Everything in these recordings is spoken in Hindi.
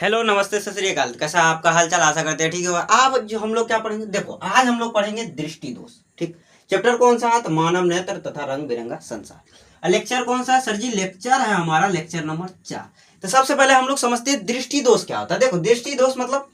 हेलो नमस्ते सत श्री अकाल। कैसा आपका हाल चाल, आशा करते हैं ठीक होगा। आप जो हम लोग क्या पढ़ेंगे, देखो आज हम लोग पढ़ेंगे दृष्टि दोष। ठीक, चैप्टर कौन सा है? तो मानव नेत्र तथा रंग बिरंगा संसार। लेक्चर कौन सा है सर जी? लेक्चर है हमारा लेक्चर नंबर 4। तो सबसे पहले हम लोग समझते हैं दृष्टि दोष क्या होता है। देखो दृष्टि दोष मतलब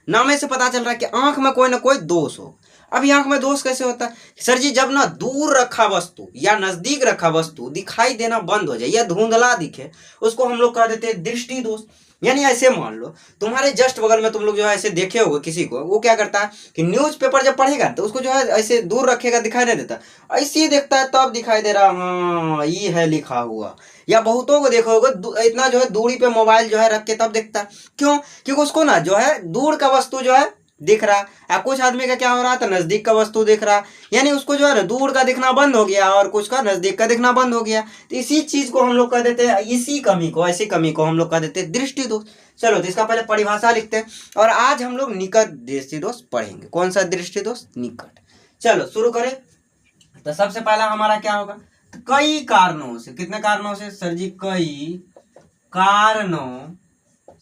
नाम से पता चल रहा है कि आंख में कोई ना कोई दोष हो। अभी आंख में दोष कैसे होता है सर जी? जब ना दूर रखा वस्तु या नजदीक रखा वस्तु दिखाई देना बंद हो जाए या धुंधला दिखे, उसको हम लोग कह देते हैं दृष्टि दोष। यानी ऐसे मान लो तुम्हारे जस्ट बगल में तुम लोग जो है ऐसे देखे होगे किसी को, वो क्या करता है कि न्यूज़पेपर जब पढ़ेगा तो उसको जो है ऐसे दूर रखेगा, दिखाई नहीं देता, ऐसे ही देखता है तब दिखाई दे रहा, हाँ ये है लिखा हुआ। या बहुतों को देखो होगा इतना जो है दूरी पे मोबाइल जो है रख के तब देखता है। क्यों? क्योंकि उसको ना जो है दूर का वस्तु जो है दिख रहा है। कुछ आदमी का क्या हो रहा था, नजदीक का वस्तु दिख रहा, यानी उसको जो है ना दूर का दिखना बंद हो गया और कुछ का नजदीक का दिखना बंद हो गया। तो इसी चीज को हम लोग कह देते हैं, इसी कमी को, ऐसी कमी को हम लोग कह देते हैं दृष्टि दोष। चलो तो इसका पहले परिभाषा लिखते हैं और आज हम लोग निकट दृष्टि दोष पढ़ेंगे। कौन सा दृष्टि दोष? निकट। चलो शुरू करें। तो सबसे पहला हमारा क्या होगा? तो कई कारणों से। कितने कारणों से सर जी? कई कारणों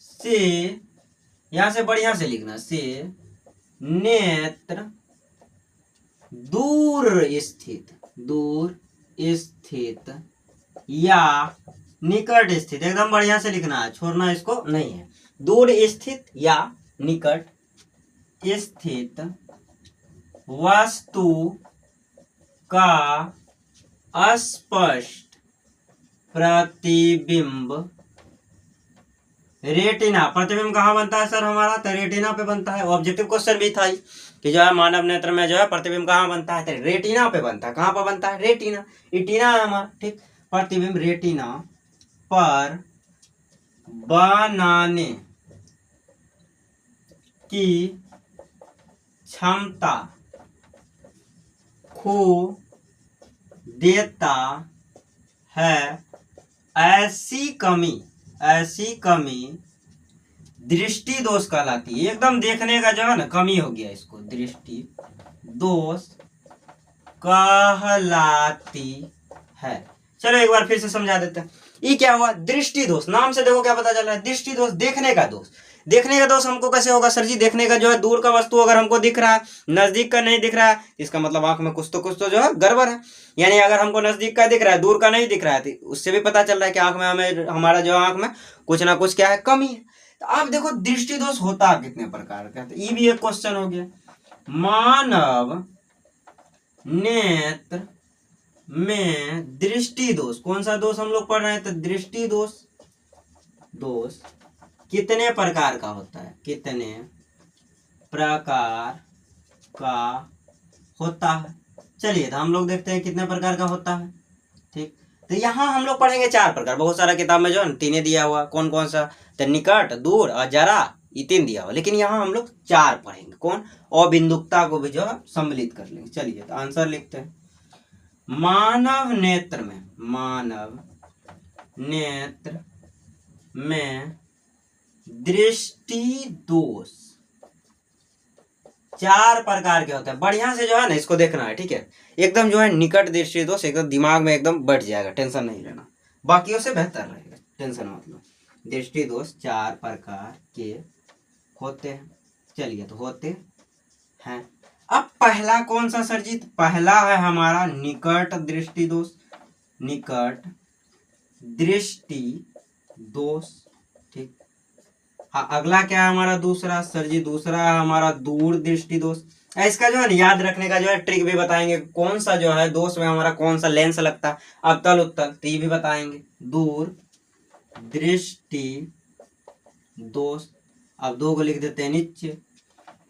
से, यहां से बढ़िया से लिखना, से नेत्र दूर स्थित या निकट स्थित, एकदम बढ़िया से लिखना है, छोड़ना इसको नहीं है। दूर स्थित या निकट स्थित वस्तु का स्पष्ट प्रतिबिंब रेटिना। प्रतिबिंब कहाँ बनता है सर हमारा? तो रेटिना पे बनता है। ऑब्जेक्टिव क्वेश्चन भी था कि जो है मानव नेत्र में जो है प्रतिबिंब कहाँ बनता है? तो रेटिना पे बनता है। कहाँ पर बनता है? रेटिना। इटिना है हमारा। ठीक, प्रतिबिंब रेटिना पर बनाने की क्षमता खो देता है। ऐसी कमी दृष्टि दोष कहलाती है। एकदम देखने का जो है ना कमी हो गया, इसको दृष्टि दोष कहलाती है। चलो एक बार फिर से समझा देते हैं। ये क्या हुआ? दृष्टि दोष। नाम से देखो क्या पता चल रहा है? दृष्टि दोष, देखने का दोष। देखने का दोष हमको कैसे होगा सर जी? देखने का जो है दूर का वस्तु अगर हमको दिख रहा है, नजदीक का नहीं दिख रहा है, इसका मतलब आंख में कुछ तो जो है गड़बड़ है। यानी अगर हमको नजदीक का दिख रहा है, दूर का नहीं दिख रहा है, तो उससे भी पता चल रहा है कि आंख में हमें, हमारा जो आंख में कुछ ना कुछ क्या है, कमी है। तो आप देखो दृष्टि दोष होता है कितने प्रकार का। तो ये भी एक क्वेश्चन हो गया। मानव नेत्र में दृष्टि दोष, कौन सा दोष हम लोग पढ़ रहे हैं? तो दृष्टि दोष कितने प्रकार का होता है? कितने प्रकार का होता है? चलिए तो हम लोग देखते हैं कितने प्रकार का होता है। ठीक, तो यहाँ हम लोग पढ़ेंगे 4 प्रकार। बहुत सारा किताब में जो है 3 दिया हुआ, कौन कौन सा? तो निकट, दूर और जरा, ये 3 दिया हुआ, लेकिन यहाँ हम लोग 4 पढ़ेंगे। कौन? अबिंदुकता को भी जो है सम्मिलित कर लेंगे। चलिए तो आंसर लिखते हैं। मानव नेत्र में दृष्टि दोष 4 प्रकार के होते हैं। बढ़िया से जो है ना इसको देखना है, ठीक है? एकदम जो है निकट दृष्टि दोष एकदम दिमाग में एकदम बैठ जाएगा, टेंशन नहीं लेना, बाकियों से बेहतर रहेगा, टेंशन मतलब। दृष्टि दोष 4 प्रकार के होते हैं। चलिए तो होते हैं। अब पहला कौन सा सर जी? पहला है हमारा निकट दृष्टि दोष। निकट दृष्टि दोष। ठीक, हाँ अगला क्या है हमारा? दूसरा सर जी, दूसरा है हमारा दूर दृष्टि दोष। इसका जो है याद रखने का जो है ट्रिक भी बताएंगे। कौन सा जो है दोष में हमारा कौन सा लेंस लगता है, अवतल उत्तल, तो ये भी बताएंगे। दूर दृष्टि दोष। अब 2 को लिख देते हैं नीचे।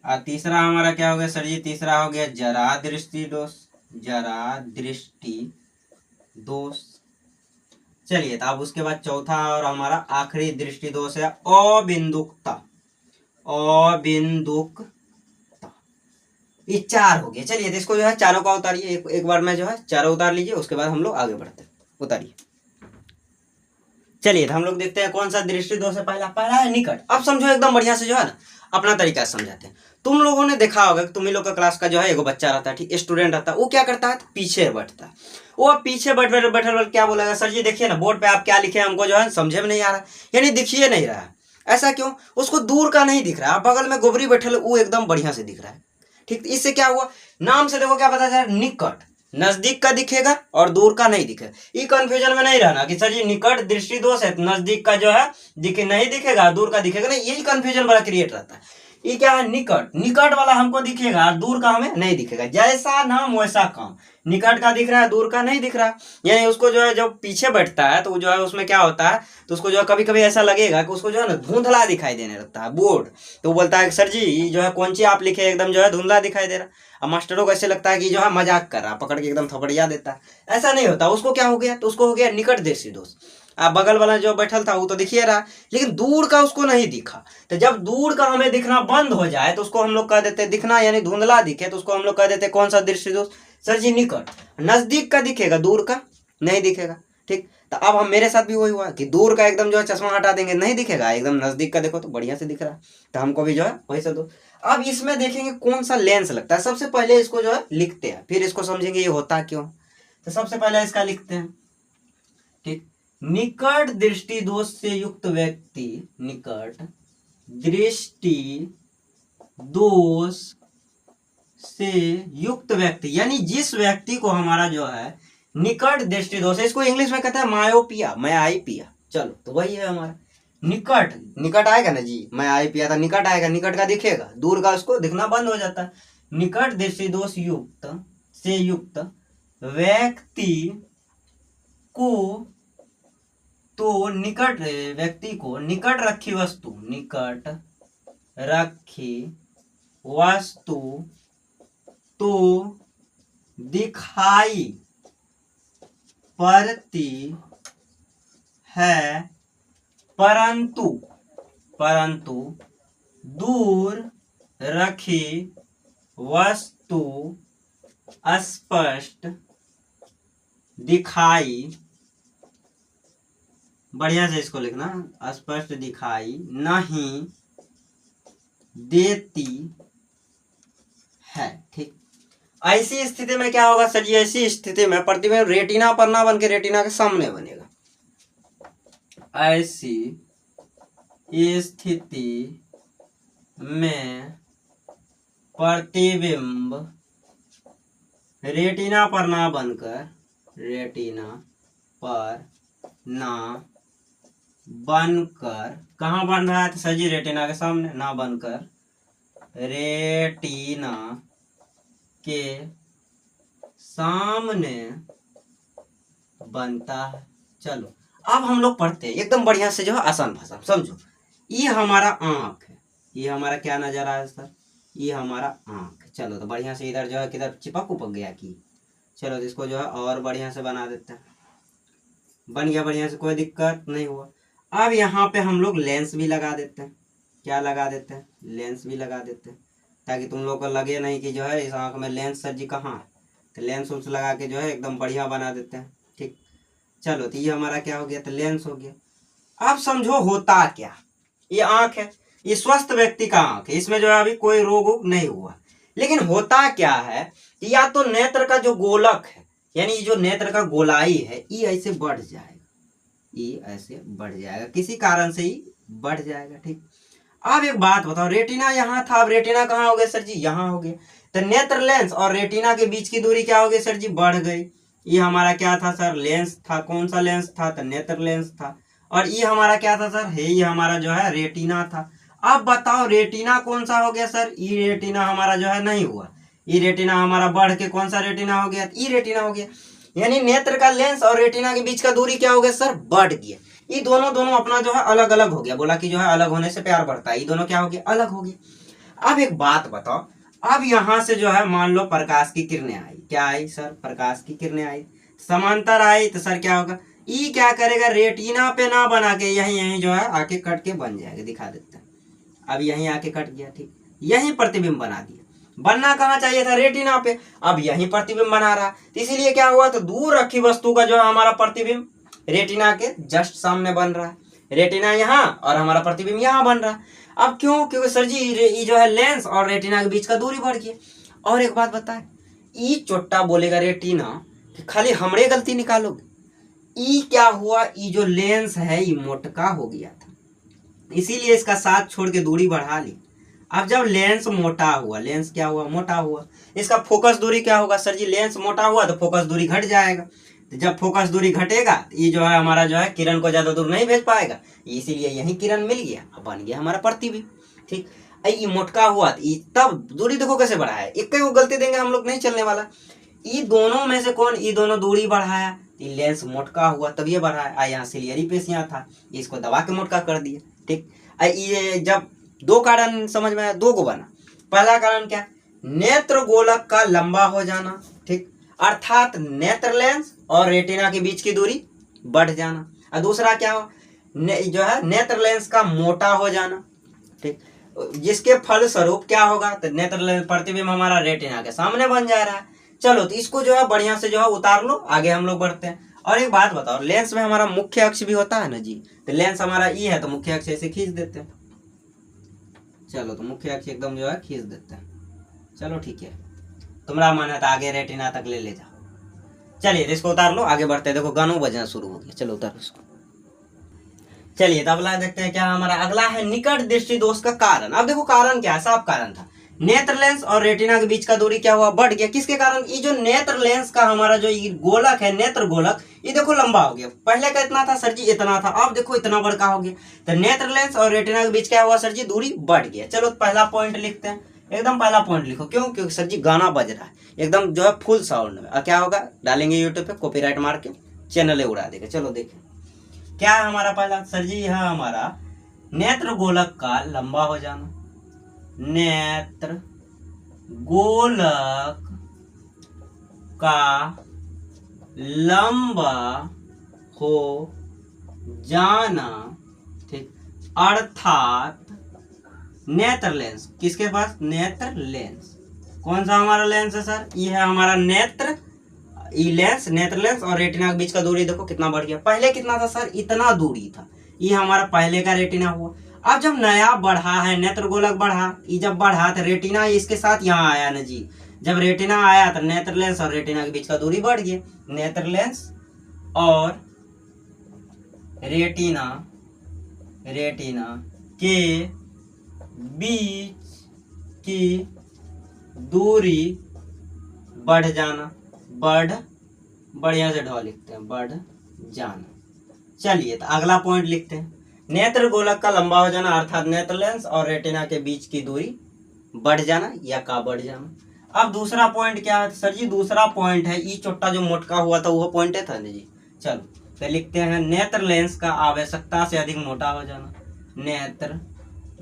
और तीसरा हमारा क्या हो गया सर जी? तीसरा हो गया जरा दृष्टि दोष। जरा दृष्टि दोष। चलिए तो अब उसके बाद चौथा और हमारा आखिरी दृष्टि दोष है अबिंदुकता। ये 4 हो गए। चलिए तो इसको जो है चारों का उतारिए, एक बार में जो है चारों उतार लीजिए, उसके बाद हम लोग आगे बढ़ते हैं। उतारिए। चलिए तो हम लोग देखते हैं कौन सा दृष्टि दोष है। पहला है निकट। अब समझो एकदम बढ़िया से जो है ना अपना तरीका से समझाते हैं। तुम लोगों ने देखा होगा कि तुम ही लोग का क्लास का जो है एगो बच्चा रहता है, ठीक, स्टूडेंट रहता है, वो क्या करता है? पीछे बैठता है। वो पीछे बैठ क्या बोलेगा? सर जी देखिए ना बोर्ड पे आप क्या लिखे हैं, हमको जो है समझे में नहीं आ रहा है, यानी दिखिए नहीं रहा है। ऐसा क्यों? उसको दूर का नहीं दिख रहा है, बगल में गोबरी बैठल वो एकदम बढ़िया से दिख रहा है। ठीक, इससे क्या हुआ, नाम से देखो क्या पता चला, निकट, नजदीक का दिखेगा और दूर का नहीं दिखेगा। ये कंफ्यूजन में नहीं रहना कि सर ये निकट दृष्टि दोष है, नजदीक का जो है दिखे नहीं दिखेगा, दूर का दिखेगा नहीं, यही कंफ्यूजन बड़ा क्रिएट रहता है। ये क्या है, निकट, निकट वाला हमको दिखेगा, दूर का हमें नहीं दिखेगा। जैसा नाम वैसा काम, निकट का दिख रहा है, दूर का नहीं दिख रहा। यानी उसको जो है जब पीछे बैठता है तो जो है उसमें क्या होता है, तो उसको जो है कभी कभी ऐसा लगेगा कि उसको जो है ना धुंधला दिखाई देने लगता है बोर्ड। तो वो बोलता है सर जी जो है कौन सी आप लिखे एकदम जो है धुंधला दिखाई दे रहा। अब मास्टरों को ऐसे लगता है कि जो है मजाक कर रहा, पकड़ के एकदम थपड़िया देता है। ऐसा नहीं होता, उसको क्या हो गया, तो उसको हो गया निकट दृष्टि दोष। अब बगल वाला जो बैठल था वो तो दिखिए रहा, लेकिन दूर का उसको नहीं दिखा। तो जब दूर का हमें दिखना बंद हो जाए तो उसको हम लोग कह देते दिखना, यानी धुंधला दिखे तो उसको हम लोग कह देते कौन सा दृष्टि दोष, सर जी निकट। नजदीक का दिखेगा, दूर का नहीं दिखेगा। ठीक, तो अब हम मेरे साथ भी वही हुआ कि दूर का एकदम जो है चश्मा हटा देंगे नहीं दिखेगा, एकदम नजदीक का देखो तो बढ़िया से दिख रहा है, तो हमको भी जो है वही से दो। अब इसमें देखेंगे कौन सा लेंस लगता है। सबसे पहले इसको जो है लिखते हैं, फिर इसको समझेंगे ये होता क्यों। तो सबसे पहले इसका लिखते हैं। ठीक, निकट दृष्टि दोष से युक्त व्यक्ति, निकट दृष्टि दोष से युक्त व्यक्ति, यानी जिस व्यक्ति को हमारा जो है निकट दृष्टि दोष है, इसको इंग्लिश में कहते हैं मायोपिया, मायोपिया। चलो तो वही है हमारा निकट, निकट आएगा ना जी, मायोपिया था, निकट आएगा, निकट का दिखेगा, दूर का उसको दिखना बंद हो जाता है। निकट दृष्टि दोष युक्त से युक्त व्यक्ति को, तो निकट व्यक्ति को निकट रखी वस्तु, निकट रखी वस्तु तो दिखाई पड़ती है, परंतु दूर रखी वस्तु स्पष्ट दिखाई, बढ़िया से इसको लिखना, स्पष्ट दिखाई नहीं देती है। ठीक, ऐसी स्थिति में क्या होगा सर जी, ऐसी स्थिति में प्रतिबिंब रेटिना पर ना बन के रेटिना के सामने बनेगा। ऐसी स्थिति में प्रतिबिंब रेटिना पर ना बनकर, रेटिना पर ना बनकर कहाँ बन रहा है, तो सर जी रेटिना के सामने, ना बनकर रेटिना के सामने बनता है। चलो अब हम लोग पढ़ते हैं एकदम बढ़िया से जो है आसान भाषा समझो। ये हमारा आंख है, ये हमारा क्या नजर आ रहा है सर, ये हमारा आंख। चलो तो बढ़िया से इधर जो है किधर चिपक उपक गया कि, चलो तो इसको जो है और बढ़िया से बना देते हैं। बन गया बढ़िया से, कोई दिक्कत नहीं हुआ। अब यहाँ पे हम लोग लेंस भी लगा देते हैं। क्या लगा देते हैं, लेंस भी लगा देते हैं, ताकि तुम लोग को लगे नहीं कि जो है इस आंख में लेंस सर जी कहाँ है। तो लेंस उस लगा के जो है एकदम बढ़िया बना देते हैं। ठीक, चलो तो ये हमारा क्या हो गया, तो लेंस हो गया। अब समझो होता क्या, ये आंख है, ये स्वस्थ व्यक्ति का आंख है, इसमें जो है अभी कोई रोग नहीं हुआ। लेकिन होता क्या है कि या तो नेत्र का जो गोलक है, यानी जो नेत्र का गोलाई है, ये ऐसे बढ़ जाएगा, ये ऐसे बढ़ जाएगा, किसी कारण से ही बढ़ जाएगा। ठीक, अब एक बात बताओ, रेटिना यहाँ था, अब रेटिना कहाँ हो गया सर जी, यहाँ हो गया। तो नेत्र लेंस और रेटिना के बीच की दूरी क्या हो गई सर जी, बढ़ गई। ये हमारा क्या था सर, लेंस था। कौन सा लेंस था, तो नेत्र लेंस था। और ये हमारा क्या था सर, है ये हमारा जो है रेटिना था। अब बताओ रेटिना कौन सा हो गया सर, ये रेटिना हमारा जो है नहीं हुआ, ये रेटिना हमारा बढ़ के कौन सा रेटिना हो गया, ये रेटिना हो गया। यानी नेत्र का लेंस और रेटिना के बीच का दूरी क्या हो गया सर, बढ़ गया। ये दोनों अपना जो है अलग अलग हो गया, बोला कि जो है अलग होने से प्यार बढ़ता है, ये दोनों क्या हो गया, अलग हो गया। अब एक बात बताओ, अब यहाँ से जो है मान लो प्रकाश की किरणें आई, क्या आई सर, प्रकाश की किरणें आई, समांतर आई, तो सर क्या होगा, ये क्या करेगा, रेटिना पे ना बना के यहीं जो है आके कट के बन जाएगा। दिखा देते हैं, अब यहीं आके कट गया। ठीक, यहीं प्रतिबिंब बना दिया। बनना कहाँ चाहिए था, रेटिना पे, अब यहीं प्रतिबिंब बना रहा, तो इसीलिए क्या हुआ, तो दूर रखी वस्तु का जो है हमारा प्रतिबिंब रेटिना के जस्ट सामने बन रहा है। रेटिना यहाँ और हमारा प्रतिबिंब यहाँ बन रहा है। अब क्यों, क्योंकि सर जी ये जो है लेंस और रेटिना के बीच का दूरी बढ़ गया। और एक बात बताए, ई चोट्टा बोलेगा रेटिना, खाली हमरे गलती निकालोगे। ई क्या हुआ, ई जो लेंस है ये मोटका हो गया था, इसीलिए इसका साथ छोड़ के दूरी बढ़ा ली। अब जब लेंस मोटा हुआ, लेंस क्या हुआ, मोटा हुआ, इसका फोकस दूरी क्या होगा सर जी, लेंस मोटा हुआ तो फोकस दूरी घट जाएगा। तो जब फोकस दूरी घटेगा ये जो है हमारा जो है किरण को ज्यादा दूर नहीं भेज पाएगा, इसीलिए यही किरण मिल गया, अब बन गया हमारा प्रतिबिंब। ठीक, ये मोटका हुआ तब दूरी देखो कैसे बढ़ाया, एक को गलती देंगे हम लोग नहीं चलने वाला। ये दोनों में से कौन, ये दोनों दूरी बढ़ाया, ये लेंस मोटका हुआ तब ये बढ़ाया। यहाँ सिलियरी पेश यहाँ था, इसको दबा के मोटका कर दिया। ठीक, ये जब दो कारण समझ में आया, दो को बना। पहला कारण क्या, नेत्र गोलक का लंबा हो जाना। ठीक, अर्थात नेत्र लेंस और रेटिना के बीच की दूरी बढ़ जाना। और दूसरा क्या हो, जो है नेत्र लेंस का मोटा हो जाना। ठीक, जिसके फल स्वरूप क्या होगा, तो नेत्र लेंस प्रतिबिंब हमारा रेटिना के सामने बन जा रहा है। चलो तो इसको जो है बढ़िया से जो है उतार लो, आगे हम लोग बढ़ते हैं। और एक बात बताओ, लेंस में हमारा मुख्य अक्ष भी होता है ना जी, तो लेंस हमारा ई है तो मुख्य अक्ष ऐसे खींच देते हैं। चलो तो मुख्य अक्ष एकदम जो है खींच देते हैं। चलो ठीक है, तुम्हारा मन है तो आगे रेटिना तक ले जाओ। चलिए इसको उतार लो, आगे बढ़ते हैं। देखो गानों बजना शुरू हो गया, चलो उतारो इसको। चलिए तब अगला देखते हैं क्या हमारा अगला है, निकट दृष्टि दोष का कारण। अब देखो कारण क्या है, साफ कारण था, नेत्र लेंस और रेटिना के बीच का दूरी क्या हुआ, बढ़ गया। किसके कारण, ये जो नेत्र लेंस का हमारा जो ये गोलक है, नेत्र गोलक, ये देखो लंबा हो गया। पहले का इतना था सर जी, इतना था, अब देखो इतना बड़का हो गया। तो नेत्र लेंस और रेटिना के बीच क्या हुआ सर जी, दूरी बढ़ गया। चलो पहला पॉइंट लिखते हैं, एकदम पहला पॉइंट लिखो। क्यों, क्योंकि सर जी गाना बज रहा है एकदम जो है फुल साउंड में। क्या होगा, डालेंगे यूट्यूब पे, कॉपीराइट मार के चैनल उड़ा देगा। चलो देखें क्या है हमारा पहला सर जी, यह हमारा नेत्र गोलक का लंबा हो जाना। नेत्र गोलक का लंबा हो जाना। ठीक, अर्थात नेत्र लेंस, किसके पास, नेत्र लेंस। कौन सा हमारा लेंस है सर, ये है हमारा नेत्र लेंस, नेत्र लेंस और रेटिना के बीच का दूरी देखो कितना बढ़ गया। पहले कितना था सर, इतना दूरी था, ये हमारा पहले का रेटिना हुआ। अब जब नया बढ़ा है, नेत्र गोलक बढ़ा, ये जब बढ़ा तो रेटिना इसके साथ यहाँ आया ना जी। जब रेटिना आया तो नेत्र लेंस और रेटिना के बीच का दूरी बढ़ गया। नेत्र लेंस और रेटिना के बीच की दूरी बढ़ जाना, बढ़िया से ढो लिखते हैं, बढ़ जाना। चलिए तो अगला पॉइंट लिखते हैं, नेत्र गोलक का लंबा हो जाना, अर्थात नेत्र लेंस और रेटिना के बीच की दूरी बढ़ जाना या का बढ़ जाना। अब दूसरा पॉइंट क्या है सर जी, दूसरा पॉइंट है ये छोटा जो मोटका हुआ था वो पॉइंट है था ना जी। चलो तो लिखते हैं, नेत्र लेंस का आवश्यकता से अधिक मोटा हो जाना। नेत्र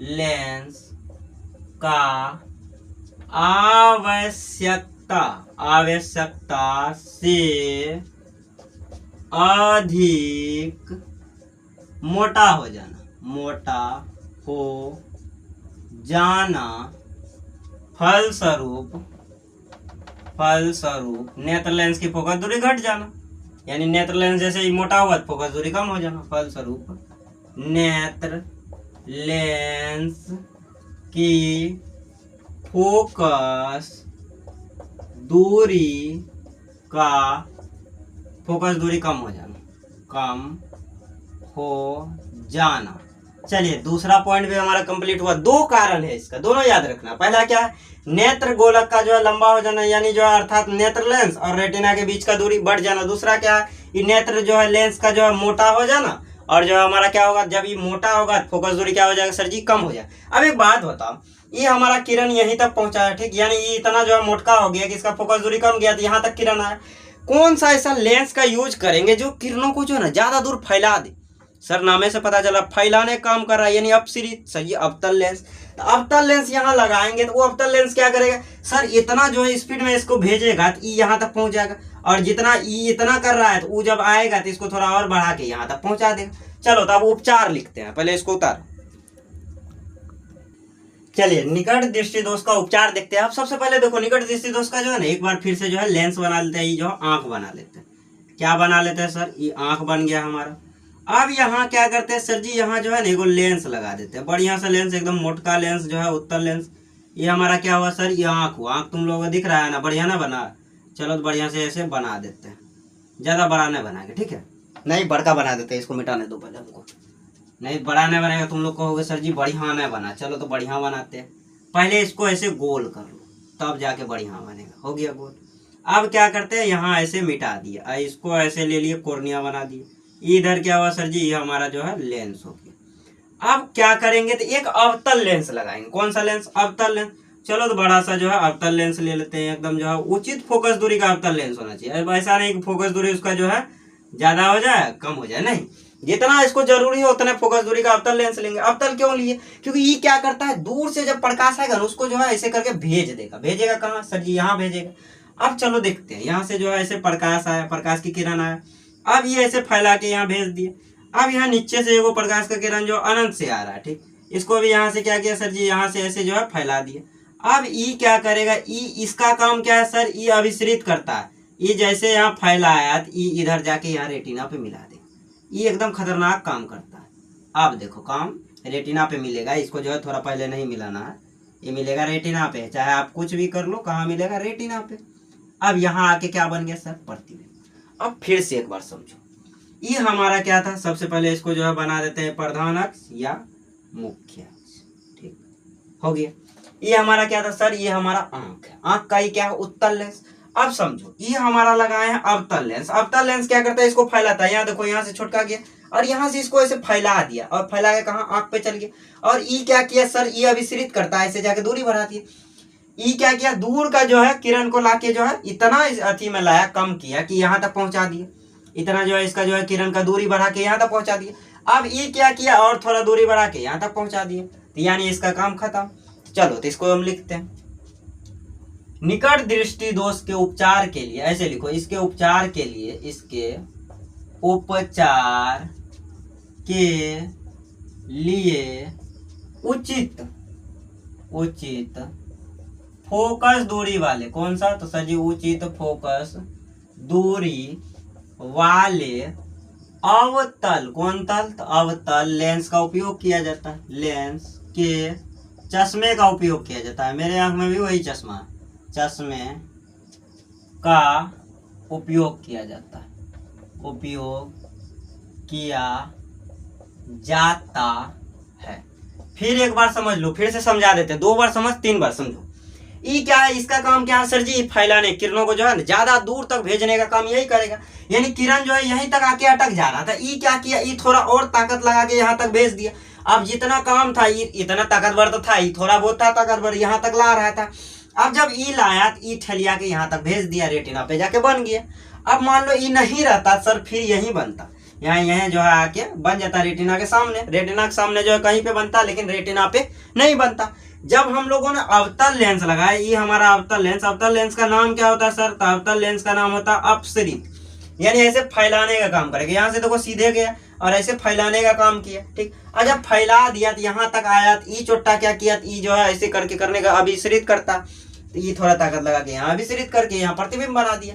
लेंस का आवश्यकता से अधिक मोटा हो जाना, फलस्वरूप नेत्र लेंस की फोकस दूरी घट जाना। यानी नेत्र लेंस जैसे ही मोटा हुआ तो फोकस दूरी कम हो जाना, फलस्वरूप नेत्र लेंस की फोकस दूरी कम हो जाना। चलिए दूसरा पॉइंट भी हमारा कंप्लीट हुआ। दो कारण है इसका, दोनों याद रखना। पहला क्या है, नेत्र गोलक का जो है लंबा हो जाना, यानी जो है अर्थात नेत्र लेंस और रेटिना के बीच का दूरी बढ़ जाना। दूसरा क्या है, ये नेत्र जो है लेंस का जो है मोटा हो जाना, और जो है हमारा क्या होगा, जब ये मोटा होगा फोकस दूरी क्या हो जाएगा सर जी, कम हो जाएगा। अब एक बात बताओ, ये हमारा किरण यहीं तक पहुंचा है, ठीक, यानी ये इतना जो है मोटका हो गया कि इसका फोकस दूरी कम गया तो यहाँ तक किरण आया। कौन सा ऐसा लेंस का यूज करेंगे जो किरणों को जो है ना ज्यादा दूर फैला दे। सर नामे से पता चला फैलाने का काम कर रहा है, यानी अपसरित, सही, अवतल लेंस। तो अवतल लेंस यहाँ लगाएंगे तो वो अवतल लेंस क्या करेगा सर, इतना जो है स्पीड में इसको भेजेगा तो यहाँ तक पहुंच जाएगा, और जितना इतना कर रहा है तो वो जब आएगा तो इसको थोड़ा और बढ़ा के यहाँ तक पहुंचा देगा। चलो तो अब उपचार लिखते हैं, पहले इसको उतार। चलिए निकट दृष्टि दोष का उपचार देखते हैं। अब सबसे पहले देखो निकट दृष्टि दोष का जो है ना, एक बार फिर से जो है लेंस बना लेते हैं, ये जो आंख बना लेते हैं। क्या बना लेते हैं सर, ये आंख बन गया हमारा। अब यहाँ क्या करते हैं सर जी, यहाँ जो है ना एगो लेंस लगा देते हैं, बढ़िया सा लेंस, एकदम मोटका लेंस जो है उत्तल लेंस। ये हमारा क्या हुआ सर, ये आंख हुआ। आंख तुम लोगों को दिख रहा है ना, बढ़िया ना बना। चलो तो बढ़िया से ऐसे बना देते हैं, ज्यादा बड़ा नहीं बनाएंगे, ठीक है, नहीं बड़का बना देते हैं, इसको मिटाने दो पहले हमको। नहीं बड़ा नहीं बनेगा, तुम लोग कहोगे सर जी बढ़िया नहीं बना, चलो तो बढ़िया बनाते हैं। पहले इसको ऐसे गोल कर लो तब जाके बढ़िया बनेगा। हो गया गोल। अब क्या करते हैं, यहाँ ऐसे मिटा दिया, इसको ऐसे ले लिए, कोर्निया बना दिए। इधर क्या हुआ सर जी, ये हमारा जो है लेंस हो गया। अब क्या करेंगे तो एक अवतल लेंस लगाएंगे। कौन सा लेंस? अवतल लेंस। चलो तो बड़ा सा जो है अवतल लेंस ले लेते हैं, एकदम जो है उचित फोकस दूरी का अवतल लेंस होना चाहिए। अब ऐसा नहीं कि फोकस दूरी उसका जो है ज्यादा हो जाए कम हो जाए, नहीं, जितना इसको जरूरी है उतना फोकस दूरी का अवतल लेंस लेंगे। अवतल क्यों लिए? क्योंकि ये क्या करता है, दूर से जब प्रकाश आएगा ना उसको जो है ऐसे करके भेज देगा। भेजेगा कहाँ सर जी? यहाँ भेजेगा। अब चलो देखते हैं, यहाँ से जो है ऐसे प्रकाश आया, प्रकाश की किरण आया, अब ये ऐसे फैला के यहाँ भेज दिए। अब यहाँ नीचे से एगो प्रकाश का किरण जो अनंत से आ रहा है, ठीक, इसको भी यहाँ से क्या किया सर जी, यहाँ से ऐसे जो है फैला दिया। अब ई क्या करेगा, ई इसका काम क्या है सर, ई अभिसरित करता है। ई जैसे यहाँ फैला आया तो ई इधर जाके यहाँ रेटिना पे मिला दे। ये एकदम खतरनाक काम करता है। अब देखो काम रेटिना पे मिलेगा, इसको जो है थोड़ा पहले नहीं मिलाना है, ये मिलेगा रेटिना पे, चाहे आप कुछ भी कर लो, कहाँ मिलेगा? रेटिना पे। अब यहाँ आके क्या बन गया सर? प्रतिबिंब। अब फिर से एक बार समझो, ये हमारा क्या था, सबसे पहले इसको जो है बना देते हैं प्रधान अक्ष या मुख्य अक्ष, ठीक हो गया। ये हमारा क्या था सर, ये हमारा आंख है, आंख का ही क्या है? उत्तल लेंस। अब समझो ये हमारा लगाए हैं अवतल लेंस। अवतल लेंस क्या करता है, इसको फैलाता है। यहाँ देखो, यहाँ से छुटका गया और यहाँ से इसको ऐसे फैला दिया और फैला के कहाँ? आंख पे चल गया। और ई क्या किया सर, ई अभिसरित करता है, ऐसे जाके दूरी बढ़ाती है। ई क्या किया, दूर का जो है किरण को लाके जो है इतना इस अथी में लाया, कम किया कि यहाँ तक पहुंचा दिया। इतना जो है इसका जो है किरण का दूरी बढ़ा के यहाँ तक पहुंचा दिया। अब ई क्या किया, और थोड़ा दूरी बढ़ा के यहाँ तक पहुंचा दिया, तो यानी इसका काम खत्म। चलो तो इसको हम लिखते हैं, निकट दृष्टि दोष के उपचार के लिए, ऐसे लिखो, इसके उपचार के लिए, इसके उपचार के लिए उचित फोकस दूरी वाले, कौन सा? तो सर जी उचित फोकस दूरी वाले अवतल, कौन तल? तो अवतल लेंस का उपयोग किया जाता है। लेंस के चश्मे का उपयोग किया जाता है। मेरे आंख में भी वही चश्मा है, चश्मे का उपयोग किया जाता है, उपयोग किया जाता है। फिर एक बार समझ लो, फिर से समझा देते हैं, 2 बार समझ, 3 बार समझो। ई क्या है, इसका काम क्या है सर जी? फैलाने, किरणों को जो है ज्यादा दूर तक भेजने का काम यही करेगा। यानी किरण जो है यहीं तक आके अटक जा रहा था, ई क्या किया, ई थोड़ा और ताकत लगा के यहाँ तक भेज दिया। अब जितना काम था, इतना ताकतवर तो था, ई थोड़ा बहुत था ताकतवर, यहाँ तक ला रहा था। अब जब ई लाया तो ई ठलिया के यहाँ तक भेज दिया, रेटिना पे जाके बन गया। अब मान लो ई नहीं रहता सर, फिर यहीं बनता, यहाँ जो है आके बन जाता रेटिना के सामने। रेटिना के सामने जो है कहीं पे बनता, लेकिन रेटिना पे नहीं बनता। जब हम लोगों ने अवतल लेंस लगाया, ये हमारा अवतल लेंस, अवतल लेंस का नाम क्या होता है सर? तो अवतल लेंस का नाम होता है अपसरित, यानी ऐसे फैलाने का काम करेगा। यहाँ से देखो सीधे गया और ऐसे फैलाने का काम किया, ठीक। और जब फैला दिया तो यहाँ तक आया, तो ई चोट्टा क्या किया, ई जो है ऐसे करके करने का अभिसरित करता, तो ये थोड़ा ताकत लगा के यहाँ अभिसरित करके यहाँ प्रतिबिंब बना दिया।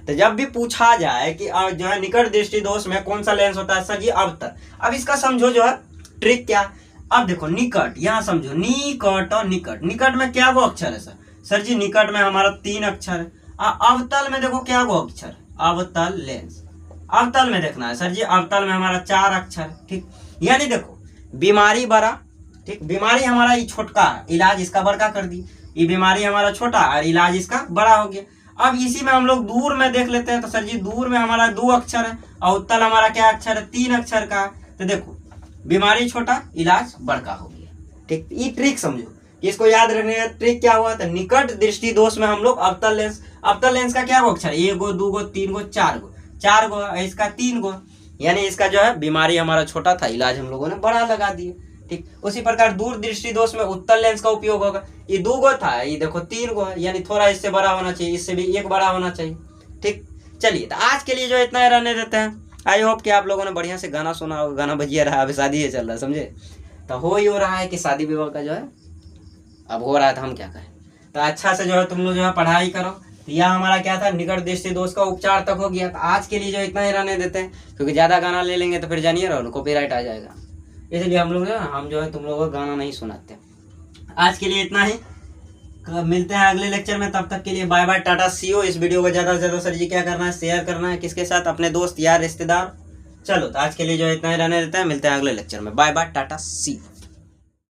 तो जब भी पूछा जाए कि जो है निकट दृष्टि दोष में कौन सा लेंस होता है सर जी? अवतल। अब इसका समझो जो है ट्रिक क्या। अब देखो निकट, यहाँ समझो निकट और निकट, निकट में क्या वो अक्षर है सर? सर जी निकट में हमारा 3 अक्षर है। अवतल में देखो क्या वो अक्षर है? अवतल लेंस। अवतल में देखना है सर जी, अवतल में हमारा 4 अक्षर, ठीक। यानी देखो बीमारी बड़ा, ठीक, बीमारी हमारा ये छोटका है, इलाज इसका बड़का कर दी। ये बीमारी हमारा छोटा और इलाज इसका बड़ा हो गया। अब इसी में हम लोग दूर में देख लेते हैं, तो सर जी दूर में हमारा 2 अक्षर है और उत्तल हमारा क्या अक्षर है? 3 अक्षर का। तो देखो बीमारी छोटा, इलाज बड़का हो गया, ठीक। ये ट्रिक समझो, इसको याद रखने का ट्रिक क्या हुआ? तो निकट दृष्टि दोष में हम लोग अवतल लेंस, अवतल लेंस का क्या अक्षर? 1 गो 2 गो 3 गो 4 गो, 4 गो, इसका 3 गो, यानी इसका जो है बीमारी हमारा छोटा था, इलाज हम लोगों ने बड़ा लगा दिया, ठीक। उसी प्रकार दूर दृष्टि दोष में उत्तल लेंस का उपयोग होगा। ये 2 गो था, ये देखो 3 गो है, यानी थोड़ा इससे बड़ा होना चाहिए, इससे भी 1 बड़ा होना चाहिए, ठीक। चलिए तो आज के लिए जो इतना ही रहने देते हैं। आई होप कि आप लोगों ने बढ़िया से गाना सुना होगा, गाना बजिया रहा, अभी शादी है चल रहा है, समझे? तो हो रहा है कि शादी विवाह का जो है अब हो रहा है, तो हम क्या करें। तो अच्छा से जो है तुम लोग जो है पढ़ाई करो। तो यह हमारा क्या था, निकट दृष्टि दोष का उपचार तक हो गया। तो आज के लिए जो इतना ही रहने देते हैं, क्योंकि ज़्यादा गाना ले लेंगे तो फिर जानिए रहो कॉपीराइट आ जाएगा, इसलिए हम लोग जो है हम जो है तुम लोगों को गाना नहीं सुनाते। आज के लिए इतना ही, मिलते हैं अगले लेक्चर में, तब तक के लिए bye bye, tata, see you. इस वीडियो को ज़्यादा से ज़्यादा सर जी क्या करना है, शेयर करना है किसके साथ? अपने दोस्त यार रिश्तेदार चलो तो आज के लिए जो है इतना ही रहने देता है, मिलते हैं अगले लेक्चर में। बाय बाय, टाटा, सी।